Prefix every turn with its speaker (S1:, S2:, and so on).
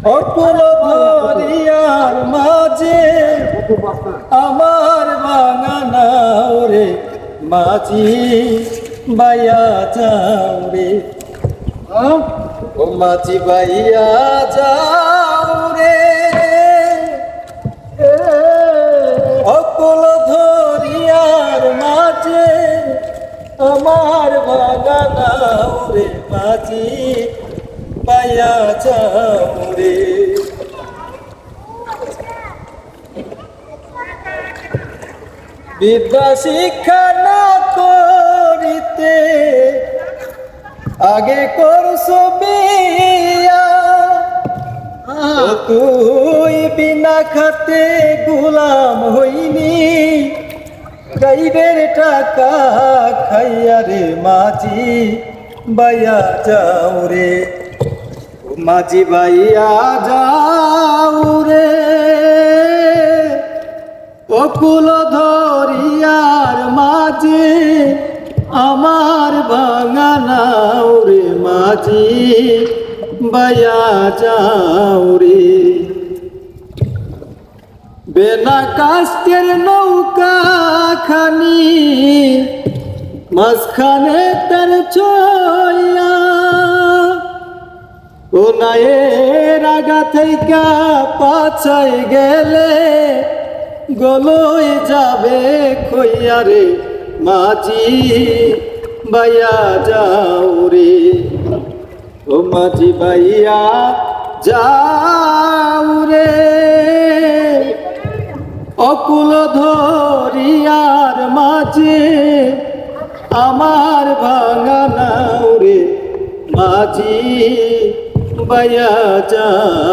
S1: অকুল দরিয়ার মাঝে আমার বাঙানাও রে মাঝি বাইয়া যাও রে, ও মাঝি বাইয়া যাও রে। অকুল দরিয়ার মাঝে আমার বাঙানাও রে মাঝি বাইয়া যাও রে। বিদ্যা শিক্ষা না করিতে আগে করছো বিয়া, তুই বিনা খাতে গোলাম হইনি গাইবের টাকা খাইয়া রে মাঝি বাইয়া যাও রে, মাঝি বাইয়া যাও রে। অকুল দরিয়ার মাঝে আমার বাঙানাও রে মাঝি বাইয়া যাও রে। বেনা কাস্তের নৌকা খানি মাঝখানে তার ছয়া, ও নায়ের আগা থেকে পাছাই গেলে গলই যাবে খইয়া রে, মাঝি বাইয়া যাও রে, ও মাঝি বাইয়া যাও রে। অকুল দরিয়ার মাঝে আমার বাঙানাও রে মাঝি বাইয়া যাও।